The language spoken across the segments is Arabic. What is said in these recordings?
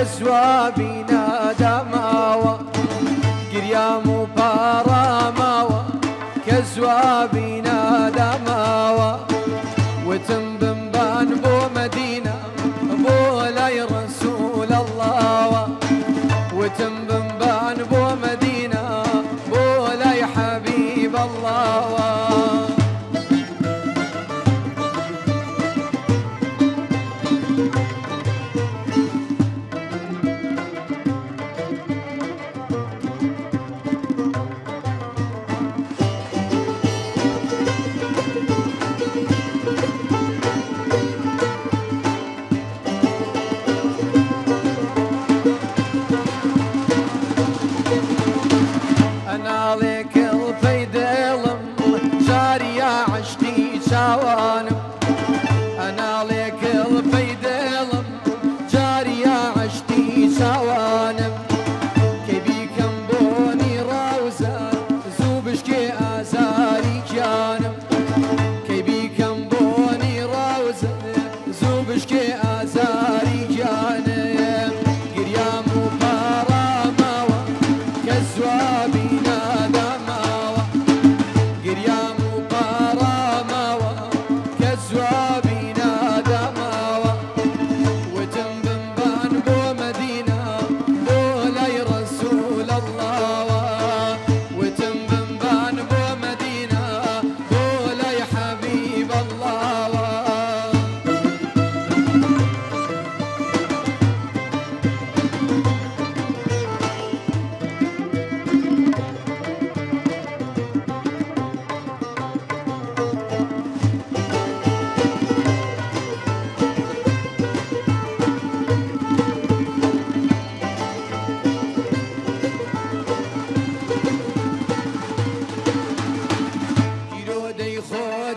كسوابينا دماوة قريام وباراماوة كسوابينا دماوة وتنبن بان بو مدينة بو لاي رسول الله وتنبن بان بو مدينة بو لاي حبيب الله أنا لك الفيد لم جارية عشتي سوانم كبي كم بوني راوزة زوبشكي أزاري جانم كبي كم بوني راوزة زوبشكي أزاري جانم قريام وباراماوة كزوابينا دماوة قريام وباراماوة كزوابينا دماوة وتنبن بان بو مدينة بو لاي رسول الله وتنبن بان بو مدينة بو لاي حبيب الله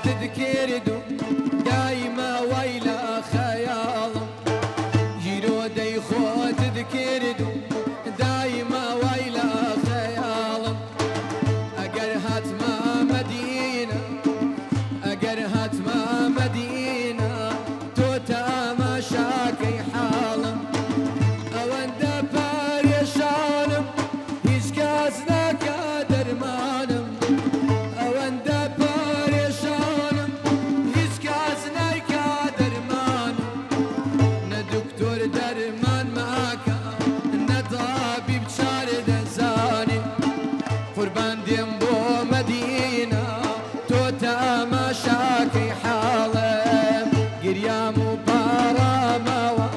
تذكردو دايما ويلا خيال جيرو دي خو تذكردو دايما ويلا خيال اگر هاتما مدينة اگر هاتما مدينة تو تماشاكي حالم اوان دبار يشانم هيش كازنا كادر مانم اوان دبار درمان معك نطابي بشار دزاني قربان ديم بو مدينة تو تماشاكي حالم قريام وباراماوة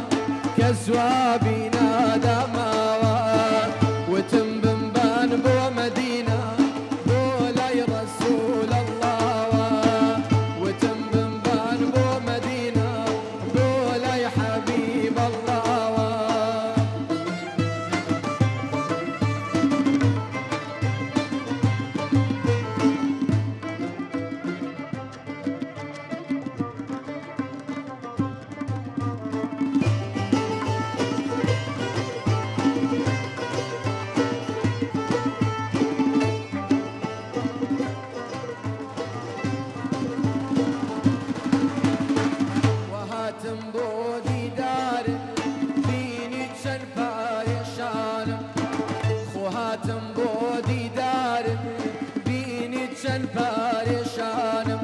كزوابينا دماوة وتنبن بان بو مدينة بو لاي رسول الله وتنبن بان بو مدينة بو لاي حبيب الله وهاتم بودي دار بيني تشنفا يشانم خوهاتم بودي دار بيني تشنفا يشانم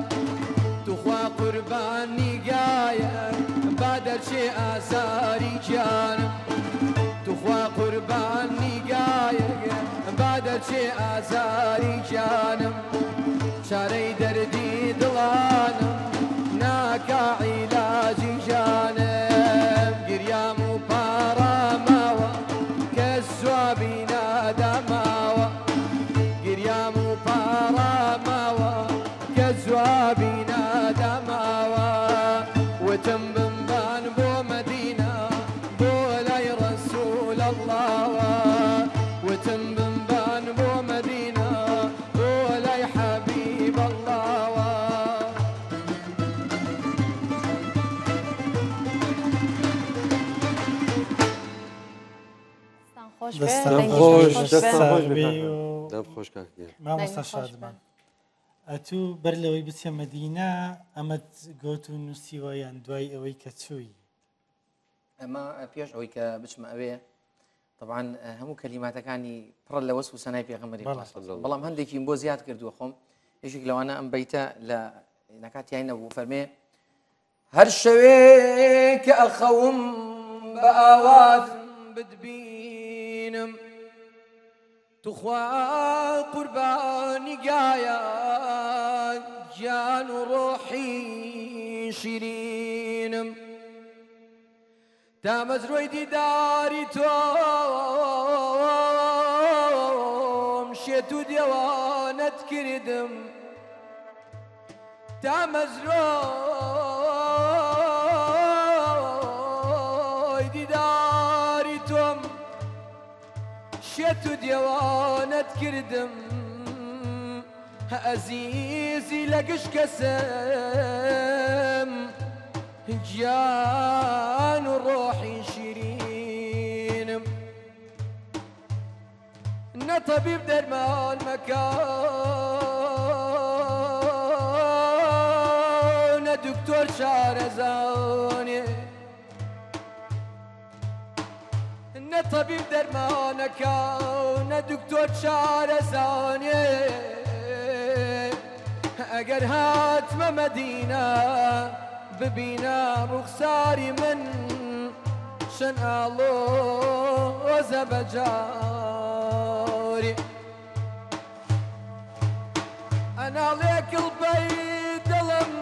تخوا قرباني قايا بعد شي آثاري جانم تخوا قرباني قايا بعد شي آثاري جانم شاري دردي دلانم ناكا علاجي جانم قريام وباراماوة كالزوابينا دماوة قريام وباراماوة كالزوابينا دماوة وتنبن بان بو مدينة بو لاي رسول الله وتنبن بان بو مدينة بو لاي حبيب الله دەستان خۆش دەم خۆش کاکە مامۆستا شادمان ئەتوو بەر لەوەی بچێ مەدینە ئەمەت گۆت و نووسیوە یان دوای ئەوەی کە چووی ئەمە پێش ئەوەی کە بچمە ئەوێ طبعا هەموو کەلیماتەکانی پڕ لە وەسف و سەنای پێغەمبەری بەڵام هەندێکی بۆ زیاد کردووە خۆم یەکێک لەوانە ئەم بەیتە لە نەکاتیان نەبوو فەرمێ هەر شەوێ کە ئەخەوم بە ئاوات بدبینم توخوا قوربانی گایە گیان و ڕۆحی شیرینم تا مەزرۆی دیداری تۆم شێت و دێوانت کردم تا مەزرۆی دیداری تۆم شێت و دێوانت کردم ئەزیزی لە گشت کەسم گیان و ڕۆحی شیرینم نە تەبیب دەرمان مەکە نە دوکتۆر شارەزانێ نە تەبیب دەرمانەکە نە دوکتۆر شارەزانێ ئەگەر هاتمە مەدینە ببینە ڕوخساری من شەن ئاڵۆزە بەجاری ئەناڵێ کڵبەی دڵم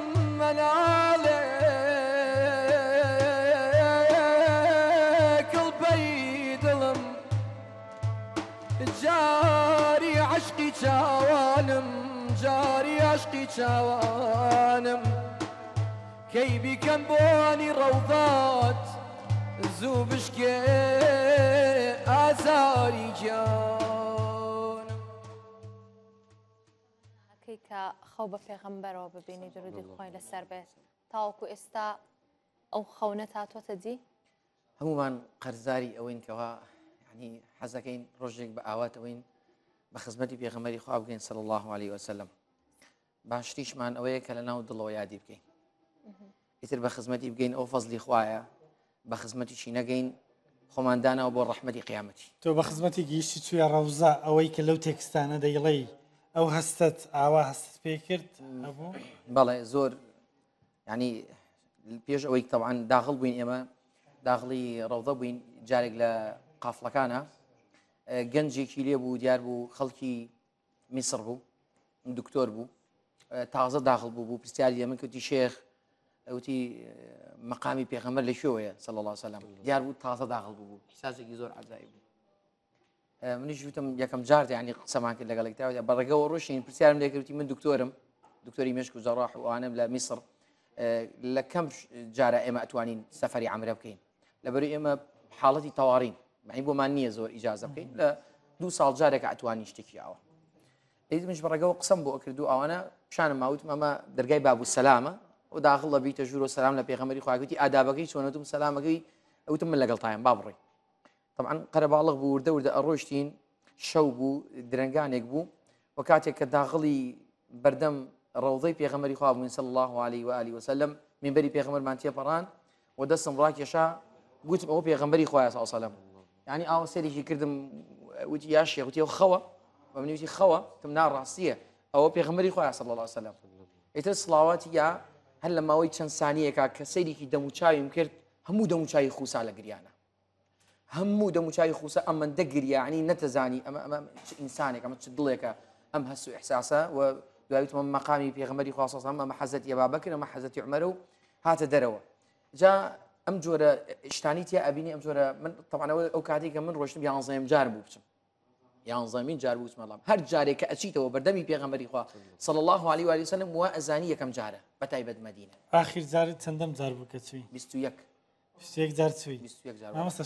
ئەناڵێ کڵبەی دڵم جاری عشقی چاوانم جاری عشقی چاوانم کەی بیکەم بۆنی ڕەوضات زوو بشکێ ئازاری گیانم ئەکەی کە خەو بە پێغەمبەرەوە ببینی درودی خۆی لەسەر بێت تاوەکو ئێستا ئەو خەونە هاتووەتە دی هەمومان قەرزداری ئەوەین کەوا یعنی حەزەکەین ڕۆژێک بە ئاواتەوەین بە خزمەتی پێغەمبەری خوا بگەین صلی الله عليه وسلم باشتریشمان ئەوەیە کە لە ناو دڵەوە یادی بکەین ئیتر بە خزمەتی بگەین ئەو فەزلی خوایە بە خزمەتیشی نەگەین خۆماندانەوە بۆ ڕەحمەتی قیامەتی تۆ بە خزمەتی گەیشتی توێ ڕەوزە ئەوەی کە لەو تێکستانە دەیڵێ ئەو هەستت ئاوا هەستت پێ کرد هەبوو بەڵێ زۆر ینی پێش ئەوەی طبعا داخڵ بووین ئێمە داخڵی ڕەوزە بووین جارێک لە قافڵەکانە گەنجێکی لێ بوو دیار بوو خەڵکی میسر بوو دکتۆر بوو تازە داخڵ بوو پرسیاری لێ من کەوتی شێخ ئەوتی مەقامی پێغەمبەر لە شوێیە صلی الله عليه وسلم دیار بوو تازە داخڵ بوو حساسێکی زۆر عجایب بوو منیش وتم یەکەم جار یعنی قسەمان کرد لەگەڵ تاوە بەڕێگەوە ڕۆشین پرسیارم لێ کردی من دکتۆرم دکتۆری مێشک و جەڕاح و ئەوانم لە میسر لە کەم جارە ئێمە ئەتوانین سەفەری عەمرە بکەین لەبەرەوەی ئێمە حاڵەتی تەوارین معنی بۆمان نییە زۆر ئیجازە بکەین لە 2 ساڵ جارێکە ئەتوانی شتێکی ئەوە ئیدمش بەڕێگەوە قسەم بۆ کردو ئەوانە پیشانم ماوتم ئەمە دەرگای بابوو سەلامە و داخڵ لە بیتە ژوور و سەلام لە پێغەمبەری خوا گوتی ئادابەکەی چۆنەتم سەلامەکەی ئەوتم من لەگەڵ تایم با بڕێ طبعا قەرەباڵغ بوو وردە وردە ئەڕۆشتین شەو بوو درنگانێک بوو و کاتێک کە داخڵی بەردەم ڕەوضەی پێغەمبەری خوا بووین صلی الله عليه وآله وسلم منبەری پێغەمبەرمان تێپەڕان و دەستم ڕاکێشا گوتم ئەوە پێغەمبەری خوایە صلی الله عليه وسلم یعنی ئاوا سەرێکی کردم وتی یا شێخ وتی ئەو خەوە و منی وتی خەوە تم ناڕاستیە ئەوە پێغەمبەری خوایە صلی الله عليه وسلم ئیتر سڵاواتی یا هەر لە ماوەی چەند سانیەکە کە سەیرێکی دەموچاویم کرد هەموو دەموچاوی خوسا لە گریانە هەموو دەموچاوی خوسا ئەمەندە گریانی نەتەزانی ئەمە ئینسانێک ئەمە چ دڵێکە ئەم هەست و ئیحساسە و دوایتمە مەقامی پێغەمبەری خوا صلی الله عليه وسلم ئەمە حەزەتی ئەبابەکر ئەمە حەزەتی عومەر و هاتە دەرەوە جا ئەم جۆرە شتانی تیا ئەبینی ئەم جۆرە من طبعا ئەو کاتێک کە من ڕۆشتم 11 جار بوو بچم 11 جار بوو بچمەڵام هەر جارێک کە ئەچیتەوە بەردەمی پێغەمبەری خوا صلی الله عليه وآله وسلم وا ئەزانی یەکەم جارە بەتایبەت مەدینە ئاخر جارت چەندەم جار بوو کە چووی 21 21 جار چووی 21 جار مامۆستا